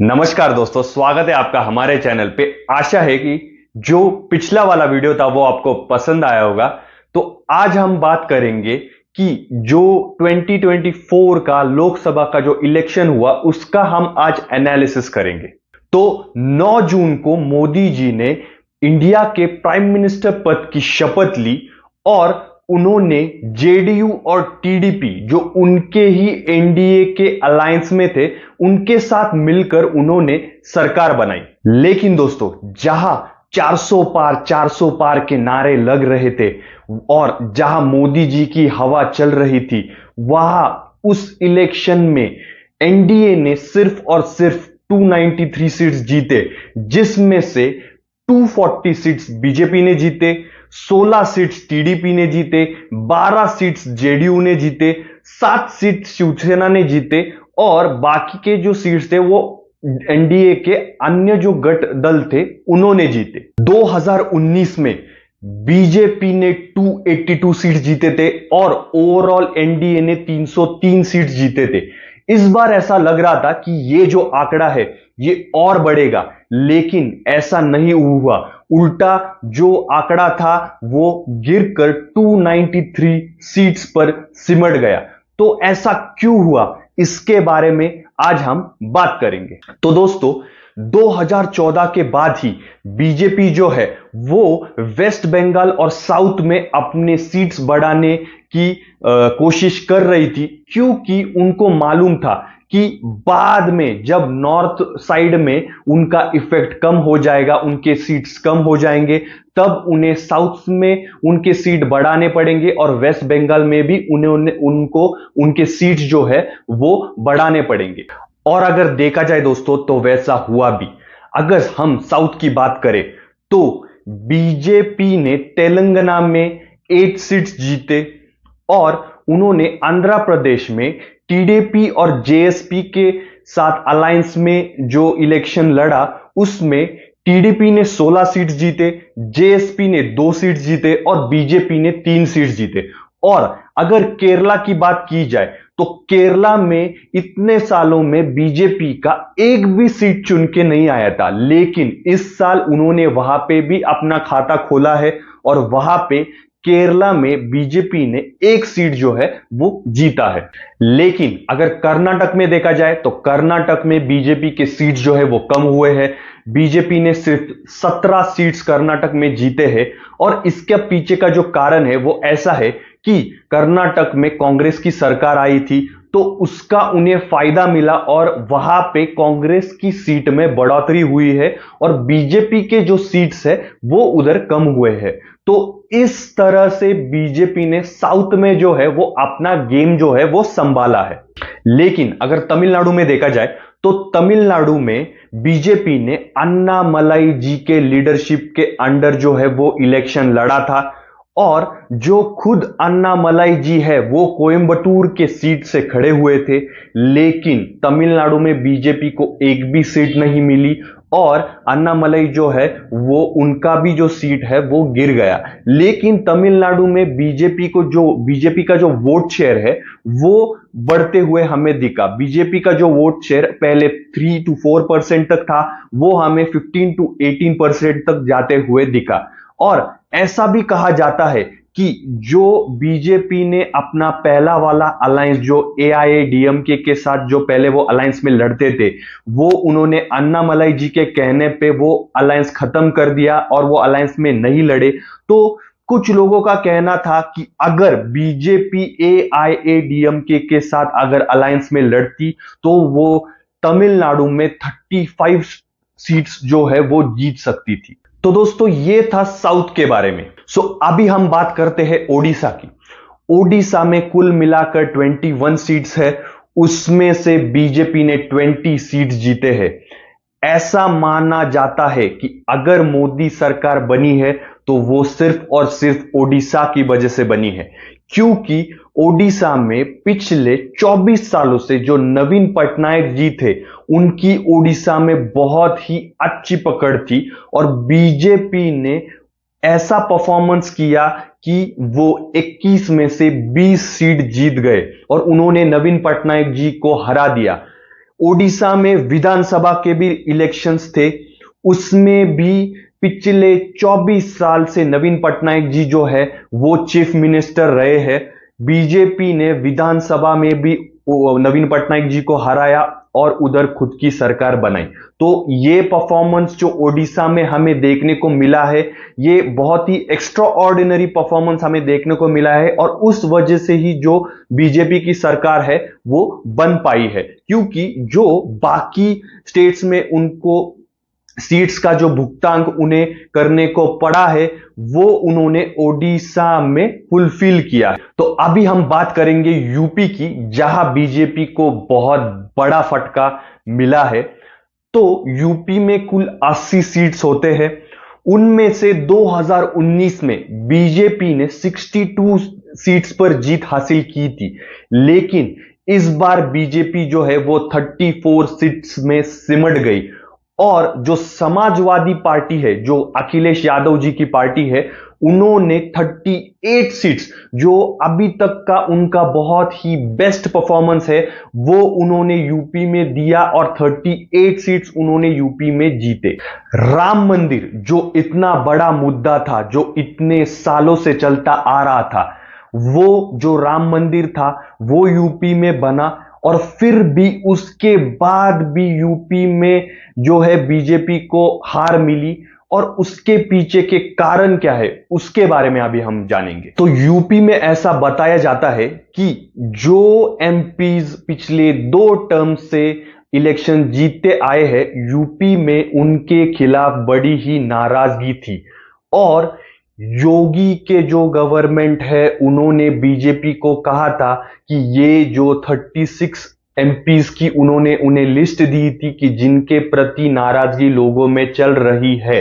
नमस्कार दोस्तों, स्वागत है आपका हमारे चैनल पे। आशा है कि जो पिछला वाला वीडियो था वो आपको पसंद आया होगा। तो आज हम बात करेंगे कि जो 2024 का लोकसभा का जो इलेक्शन हुआ उसका हम आज एनालिसिस करेंगे। तो 9 जून को मोदी जी ने इंडिया के प्राइम मिनिस्टर पद की शपथ ली और उन्होंने जेडीयू और टीडीपी जो उनके ही एनडीए के अलायंस में थे उनके साथ मिलकर उन्होंने सरकार बनाई। लेकिन दोस्तों, जहां 400 पार के नारे लग रहे थे और जहां मोदी जी की हवा चल रही थी, वहां उस इलेक्शन में एनडीए ने सिर्फ और सिर्फ 293 सीट्स जीते, जिसमें से 240 सीट्स बीजेपी ने जीते, 16 सीट्स टीडीपी ने जीते, 12 सीट्स जेडीयू ने जीते, 7 सीट शिवसेना ने जीते और बाकी के जो सीट्स थे वो एनडीए के अन्य जो गठ दल थे उन्होंने जीते। 2019 में बीजेपी ने 282 सीट जीते थे और ओवरऑल एनडीए ने 303 सीट जीते थे। इस बार ऐसा लग रहा था कि ये जो आंकड़ा है ये और बढ़ेगा, लेकिन ऐसा नहीं हुआ। उल्टा जो आंकड़ा था वो गिरकर 293 सीट्स पर सिमट गया। तो ऐसा क्यों हुआ, इसके बारे में आज हम बात करेंगे। तो दोस्तों, 2014 के बाद ही बीजेपी जो है वो वेस्ट बंगाल और साउथ में अपने सीट्स बढ़ाने की कोशिश कर रही थी, क्योंकि उनको मालूम था कि बाद में जब नॉर्थ साइड में उनका इफेक्ट कम हो जाएगा, उनके सीट्स कम हो जाएंगे, तब उन्हें साउथ में उनके सीट बढ़ाने पड़ेंगे और वेस्ट बंगाल में भी उनको उनके सीट्स जो है वो बढ़ाने पड़ेंगे। और अगर देखा जाए दोस्तों तो वैसा हुआ भी। अगर हम साउथ की बात करें तो बीजेपी ने तेलंगाना में 8 सीट्स जीते और उन्होंने आंध्र प्रदेश में टीडीपी और जेएसपी के साथ अलायंस में जो इलेक्शन लड़ा उसमें टीडीपी ने 16 सीट्स जीते, जेएसपी ने 2 सीट्स जीते और बीजेपी ने 3 सीट्स जीते। और अगर केरला की बात की जाए तो केरला में इतने सालों में बीजेपी का एक भी सीट चुन के नहीं आया था, लेकिन इस साल उन्होंने वहां पे भी अपना खाता खोला है और वहां पे केरला में बीजेपी ने एक सीट जो है वो जीता है। लेकिन अगर कर्नाटक में देखा जाए तो कर्नाटक में बीजेपी के सीट जो है वो कम हुए हैं। बीजेपी ने सिर्फ 17 सीट्स कर्नाटक में जीते हैं और इसके पीछे का जो कारण है वो ऐसा है कि कर्नाटक में कांग्रेस की सरकार आई थी तो उसका उन्हें फायदा मिला और वहां पे कांग्रेस की सीट में बढ़ोतरी हुई है और बीजेपी के जो सीट्स है वो उधर कम हुए हैं। तो इस तरह से बीजेपी ने साउथ में जो है वो अपना गेम जो है वो संभाला है। लेकिन अगर तमिलनाडु में देखा जाए तो तमिलनाडु में बीजेपी ने अन्नामलाई जी के लीडरशिप के अंडर जो है वो इलेक्शन लड़ा था और जो खुद अन्नामलाई जी है वो कोयंबटूर के सीट से खड़े हुए थे, लेकिन तमिलनाडु में बीजेपी को एक भी सीट नहीं मिली और अन्नामलाई जो है वो उनका भी जो सीट है वो गिर गया। लेकिन तमिलनाडु में बीजेपी का जो वोट शेयर है वो बढ़ते हुए हमें दिखा। बीजेपी का जो वोट शेयर पहले 3 to 4% तक था वो हमें 15 to 18% तक जाते हुए दिखा। और ऐसा भी कहा जाता है कि जो बीजेपी ने अपना पहला वाला अलायंस जो एआईएडीएमके के साथ जो पहले वो अलायंस में लड़ते थे वो उन्होंने अन्नामलाई जी के कहने पे वो अलायंस खत्म कर दिया और वो अलायंस में नहीं लड़े। तो कुछ लोगों का कहना था कि अगर बीजेपी एआईएडीएमके के साथ अगर अलायंस में लड़ती तो वो तमिलनाडु में 35 सीट्स जो है वो जीत सकती थी। तो दोस्तों, ये था साउथ के बारे में। अभी हम बात करते हैं ओडिशा की। ओडिशा में कुल मिलाकर 21 सीट्स है, उसमें से बीजेपी ने 20 सीट्स जीते हैं। ऐसा माना जाता है कि अगर मोदी सरकार बनी है तो वो सिर्फ और सिर्फ ओडिशा की वजह से बनी है, क्योंकि ओडिशा में पिछले 24 सालों से जो नवीन पटनायक जी थे उनकी ओडिशा में बहुत ही अच्छी पकड़ थी और बीजेपी ने ऐसा परफॉर्मेंस किया कि वो 21 में से 20 सीट जीत गए और उन्होंने नवीन पटनायक जी को हरा दिया। ओडिशा में विधानसभा के भी इलेक्शंस थे, उसमें भी पिछले 24 साल से नवीन पटनायक जी जो है वो चीफ मिनिस्टर रहे हैं। बीजेपी ने विधानसभा में भी नवीन पटनायक जी को हराया और उधर खुद की सरकार बनाई। तो ये परफॉर्मेंस जो ओडिशा में हमें देखने को मिला है, ये बहुत ही एक्स्ट्रा ऑर्डिनरी परफॉर्मेंस हमें देखने को मिला है, और उस वजह से ही जो बीजेपी की सरकार है वो बन पाई है, क्योंकि जो बाकी स्टेट्स में उनको सीट्स का जो भुगतान उन्हें करने को पड़ा है वो उन्होंने ओडिशा में फुलफिल किया है। तो अभी हम बात करेंगे यूपी की, जहां बीजेपी को बहुत बड़ा फटका मिला है। तो यूपी में कुल 80 सीट्स होते हैं, उनमें से 2019 में बीजेपी ने 62 सीट्स पर जीत हासिल की थी, लेकिन इस बार बीजेपी जो है वो 34 सीट्स में सिमट गई। और जो समाजवादी पार्टी है, जो अखिलेश यादव जी की पार्टी है, उन्होंने 38 सीट्स, जो अभी तक का उनका बहुत ही बेस्ट परफॉर्मेंस है, वो उन्होंने यूपी में दिया और 38 सीट्स उन्होंने यूपी में जीते। राम मंदिर जो इतना बड़ा मुद्दा था, जो इतने सालों से चलता आ रहा था, वो जो राम मंदिर था वो यूपी में बना, और फिर भी उसके बाद भी यूपी में जो है बीजेपी को हार मिली। और उसके पीछे के कारण क्या है उसके बारे में अभी हम जानेंगे। तो यूपी में ऐसा बताया जाता है कि जो एमपीज पिछले 2 टर्म से इलेक्शन जीतते आए हैं, यूपी में उनके खिलाफ बड़ी ही नाराजगी थी, और योगी के जो गवर्नमेंट है उन्होंने बीजेपी को कहा था कि ये जो 36 एमपीज की उन्होंने उन्हें लिस्ट दी थी कि जिनके प्रति नाराजगी लोगों में चल रही है,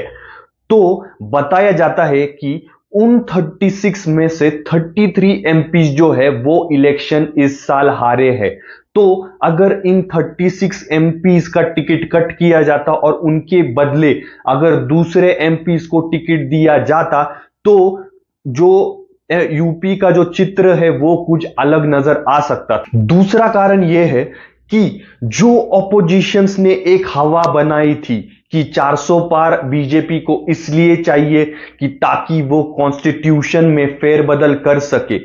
तो बताया जाता है कि उन 36 में से 33 एमपीज जो है वो इलेक्शन इस साल हारे हैं। तो अगर इन 36 एमपीज का टिकट कट किया जाता और उनके बदले अगर दूसरे एमपीज को टिकट दिया जाता, तो जो यूपी का जो चित्र है वो कुछ अलग नजर आ सकता था। दूसरा कारण यह है कि जो ऑपोजिशंस ने एक हवा बनाई थी कि 400 पार बीजेपी को इसलिए चाहिए कि ताकि वो कॉन्स्टिट्यूशन में फेरबदल कर सके,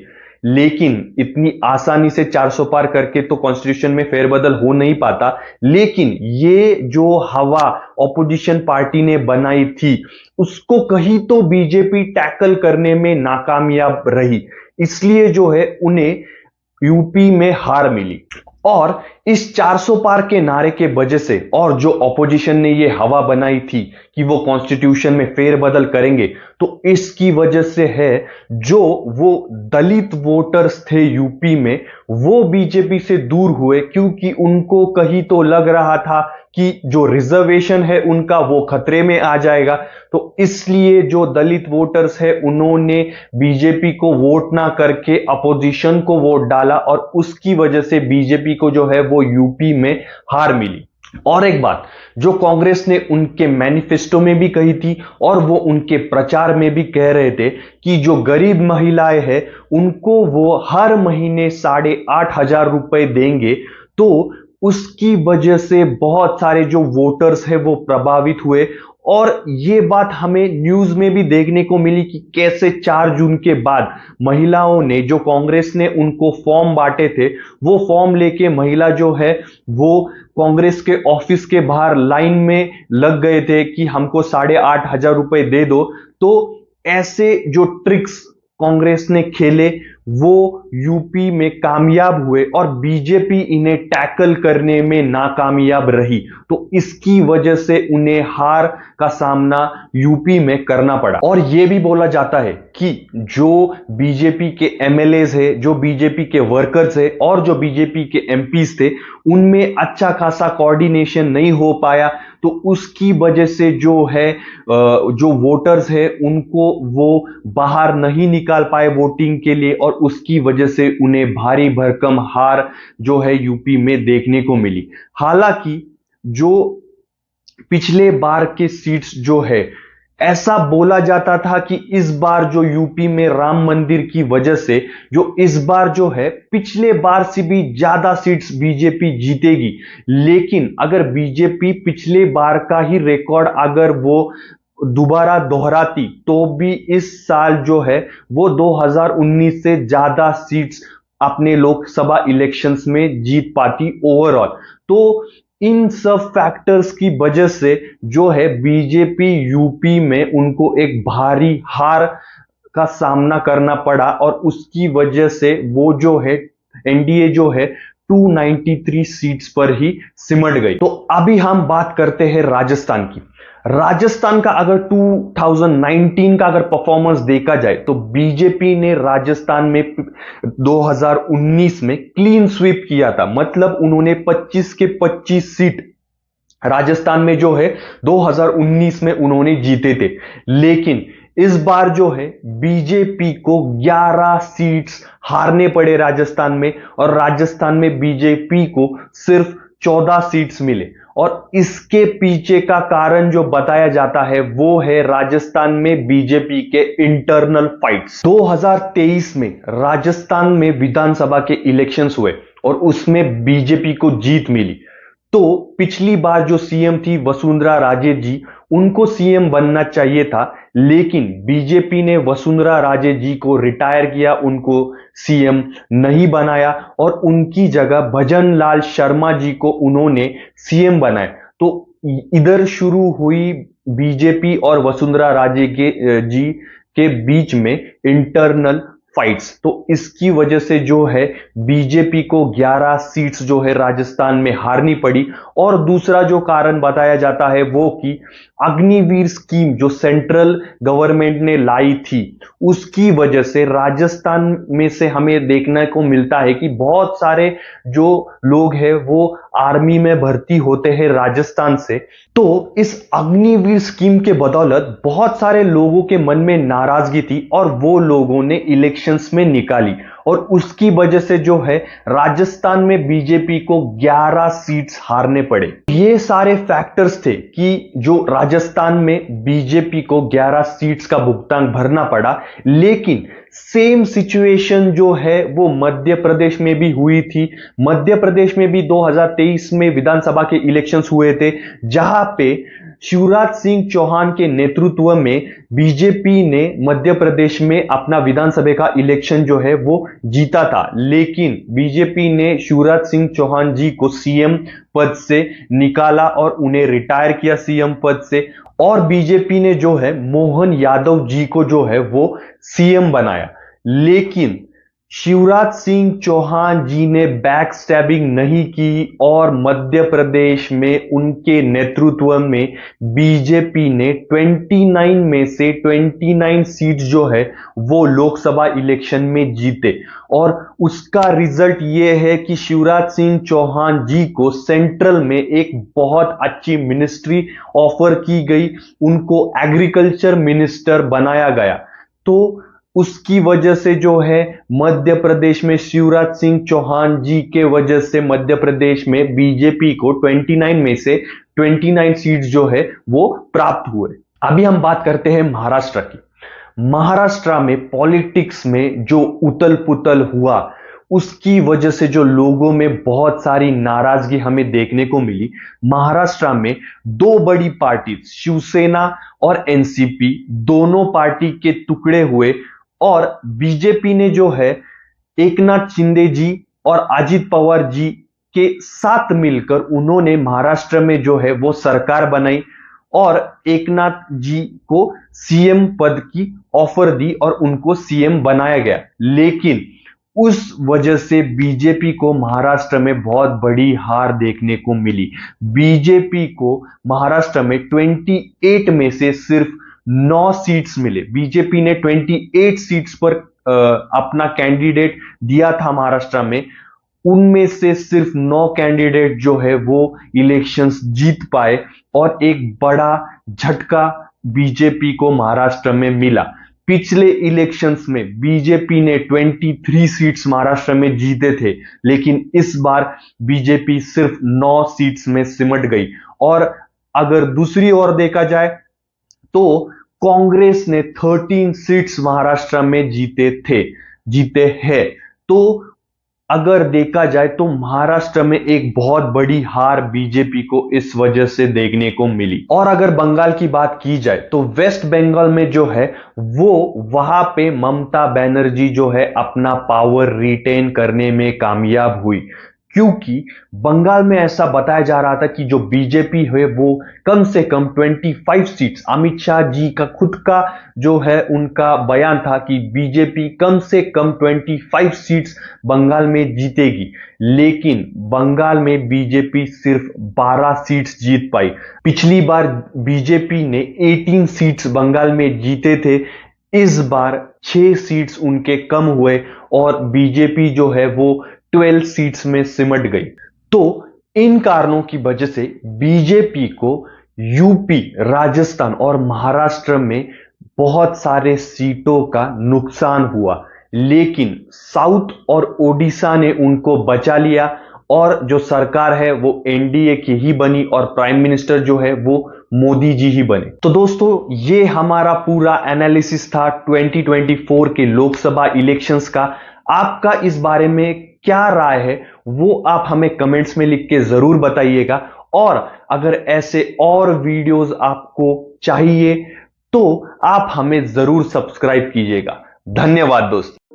लेकिन इतनी आसानी से 400 पार करके तो कॉन्स्टिट्यूशन में फेरबदल हो नहीं पाता। लेकिन ये जो हवा ऑपोजिशन पार्टी ने बनाई थी, उसको कहीं तो बीजेपी टैकल करने में नाकामयाब रही, इसलिए जो है उन्हें यूपी में हार मिली। और इस 400 पार के नारे के वजह से, और जो ऑपोजिशन ने ये हवा बनाई थी कि वो कॉन्स्टिट्यूशन में फेरबदल करेंगे, तो इसकी वजह से है जो वो दलित वोटर्स थे यूपी में, वो बीजेपी से दूर हुए, क्योंकि उनको कहीं तो लग रहा था कि जो रिजर्वेशन है उनका वो खतरे में आ जाएगा। तो इसलिए जो दलित वोटर्स है उन्होंने बीजेपी को वोट ना करके अपोजिशन को वोट डाला, और उसकी वजह से बीजेपी को जो है वो यूपी में हार मिली। और एक बात जो कांग्रेस ने उनके मैनिफेस्टो में भी कही थी और वो उनके प्रचार में भी कह रहे थे कि जो गरीब महिलाएं हैं उनको वो हर महीने 8,500 रुपए देंगे, तो उसकी वजह से बहुत सारे जो वोटर्स हैं वो प्रभावित हुए। और ये बात हमें न्यूज में भी देखने को मिली कि कैसे 4 जून के बाद महिलाओं ने, जो कांग्रेस ने उनको फॉर्म बांटे थे, वो फॉर्म लेके महिला जो है वो कांग्रेस के ऑफिस के बाहर लाइन में लग गए थे कि हमको 8,500 रुपए दे दो। तो ऐसे जो ट्रिक्स कांग्रेस ने खेले वो यूपी में कामयाब हुए, और बीजेपी इन्हें टैकल करने में नाकामयाब रही। तो इसकी वजह से उन्हें हार का सामना यूपी में करना पड़ा। और यह भी बोला जाता है कि जो बीजेपी के एमएलएज है, जो बीजेपी के वर्कर्स है, और जो बीजेपी के एमपीज थे, उनमें अच्छा खासा कोऑर्डिनेशन नहीं हो पाया। तो उसकी वजह से जो है जो वोटर्स है उनको वो बाहर नहीं निकाल पाए वोटिंग के लिए, और उसकी वजह से उन्हें भारी भरकम हार जो है यूपी में देखने को मिली। हालांकि जो पिछले बार के सीट्स जो है ऐसा बोला जाता था कि इस बार जो यूपी में राम मंदिर की वजह से जो इस बार जो है पिछले बार से भी ज्यादा सीट्स बीजेपी जीतेगी। लेकिन अगर बीजेपी पिछले बार का ही रिकॉर्ड अगर वो दोबारा दोहराती तो भी इस साल जो है वो 2019 से ज्यादा सीट्स अपने लोकसभा इलेक्शंस में जीत पाती ओवरऑल। तो इन सब फैक्टर्स की वजह से जो है बीजेपी यूपी में उनको एक भारी हार का सामना करना पड़ा और उसकी वजह से वो जो है एनडीए जो है 293 सीट्स पर ही सिमट गई। तो अभी हम बात करते हैं राजस्थान की। राजस्थान का अगर 2019 का अगर परफॉर्मेंस देखा जाए तो बीजेपी ने राजस्थान में 2019 में क्लीन स्वीप किया था, मतलब उन्होंने 25 के 25 सीट राजस्थान में जो है 2019 में उन्होंने जीते थे। लेकिन इस बार जो है बीजेपी को 11 सीट्स हारने पड़े राजस्थान में और राजस्थान में बीजेपी को सिर्फ 14 सीट्स मिले। और इसके पीछे का कारण जो बताया जाता है वो है राजस्थान में बीजेपी के इंटरनल फाइट्स। 2023 में राजस्थान में विधानसभा के इलेक्शंस हुए और उसमें बीजेपी को जीत मिली। तो पिछली बार जो सीएम थी वसुंधरा राजे जी, उनको सीएम बनना चाहिए था, लेकिन बीजेपी ने वसुंधरा राजे जी को रिटायर किया, उनको सीएम नहीं बनाया और उनकी जगह भजन लाल शर्मा जी को उन्होंने सीएम बनाया। तो इधर शुरू हुई बीजेपी और वसुंधरा राजे जी के बीच में इंटरनल फाइट्स। तो इसकी वजह से जो है बीजेपी को 11 सीट्स जो है राजस्थान में हारनी पड़ी। और दूसरा जो कारण बताया जाता है वो कि अग्निवीर स्कीम जो सेंट्रल गवर्नमेंट ने लाई थी उसकी वजह से राजस्थान में से हमें देखने को मिलता है कि बहुत सारे जो लोग हैं वो आर्मी में भर्ती होते हैं राजस्थान से। तो इस अग्निवीर स्कीम के बदौलत बहुत सारे लोगों के मन में नाराजगी थी और वो लोगों ने इलेक्शंस में निकाली और उसकी वजह से जो है राजस्थान में बीजेपी को 11 सीट्स हारने पड़े। ये सारे फैक्टर्स थे कि जो राजस्थान में बीजेपी को 11 सीट्स का भुगतान भरना पड़ा। लेकिन सेम सिचुएशन जो है वो मध्य प्रदेश में भी हुई थी। मध्य प्रदेश में भी 2023 में विधानसभा के इलेक्शंस हुए थे, जहां पे शिवराज सिंह चौहान के नेतृत्व में बीजेपी ने मध्य प्रदेश में अपना विधानसभा का इलेक्शन जो है वो जीता था। लेकिन बीजेपी ने शिवराज सिंह चौहान जी को सीएम पद से निकाला और उन्हें रिटायर किया सीएम पद से। और बीजेपी ने जो है मोहन यादव जी को जो है वो सीएम बनाया। लेकिन शिवराज सिंह चौहान जी ने बैक स्टैबिंग नहीं की और मध्य प्रदेश में उनके नेतृत्व में बीजेपी ने 29 में से 29 सीट जो है वो लोकसभा इलेक्शन में जीते। और उसका रिजल्ट ये है कि शिवराज सिंह चौहान जी को सेंट्रल में एक बहुत अच्छी मिनिस्ट्री ऑफर की गई, उनको एग्रीकल्चर मिनिस्टर बनाया गया। तो उसकी वजह से जो है मध्य प्रदेश में शिवराज सिंह चौहान जी के वजह से मध्य प्रदेश में बीजेपी को 29 में से 29 सीट्स जो है वो प्राप्त हुए। अभी हम बात करते हैं महाराष्ट्र की। महाराष्ट्र में पॉलिटिक्स में जो उथल पुथल हुआ उसकी वजह से जो लोगों में बहुत सारी नाराजगी हमें देखने को मिली। महाराष्ट्र में दो बड़ी पार्टी शिवसेना और एनसीपी दोनों पार्टी के टुकड़े हुए और बीजेपी ने जो है एकनाथ शिंदे जी और अजित पवार जी के साथ मिलकर उन्होंने महाराष्ट्र में जो है वो सरकार बनाई और एकनाथ जी को सीएम पद की ऑफर दी और उनको सीएम बनाया गया। लेकिन उस वजह से बीजेपी को महाराष्ट्र में बहुत बड़ी हार देखने को मिली। बीजेपी को महाराष्ट्र में 28 में से सिर्फ 9 सीट्स मिले। बीजेपी ने 28 सीट्स पर अपना कैंडिडेट दिया था महाराष्ट्र में, उनमें से सिर्फ 9 कैंडिडेट जो है वो इलेक्शंस जीत पाए और एक बड़ा झटका बीजेपी को महाराष्ट्र में मिला। पिछले इलेक्शंस में बीजेपी ने 23 सीट्स महाराष्ट्र में जीते थे, लेकिन इस बार बीजेपी सिर्फ 9 सीट्स में सिमट गई। और अगर दूसरी ओर देखा जाए तो कांग्रेस ने 13 सीट्स महाराष्ट्र में जीते हैं। तो अगर देखा जाए तो महाराष्ट्र में एक बहुत बड़ी हार बीजेपी को इस वजह से देखने को मिली। और अगर बंगाल की बात की जाए तो वेस्ट बंगाल में जो है वो वहां पे ममता बनर्जी जो है अपना पावर रिटेन करने में कामयाब हुई, क्योंकि बंगाल में ऐसा बताया जा रहा था कि जो बीजेपी है वो कम से कम 25 सीट्स, अमित शाह जी का खुद का जो है उनका बयान था कि बीजेपी कम से कम 25 सीट्स बंगाल में जीतेगी, लेकिन बंगाल में बीजेपी सिर्फ 12 सीट्स जीत पाई। पिछली बार बीजेपी ने 18 सीट्स बंगाल में जीते थे, इस बार 6 सीट्स उनके कम हुए और बीजेपी जो है वो 12 सीट्स में सिमट गई। तो इन कारणों की वजह से बीजेपी को यूपी, राजस्थान और महाराष्ट्र में बहुत सारे सीटों का नुकसान हुआ, लेकिन साउथ और ओडिशा ने उनको बचा लिया और जो सरकार है वो एनडीए की ही बनी और प्राइम मिनिस्टर जो है वो मोदी जी ही बने। तो दोस्तों ये हमारा पूरा एनालिसिस था 2024 के लोकसभा इलेक्शंस का। आपका इस बारे में क्या राय है वो आप हमें कमेंट्स में लिख के जरूर बताइएगा, और अगर ऐसे और वीडियोस आपको चाहिए तो आप हमें जरूर सब्सक्राइब कीजिएगा। धन्यवाद दोस्तों।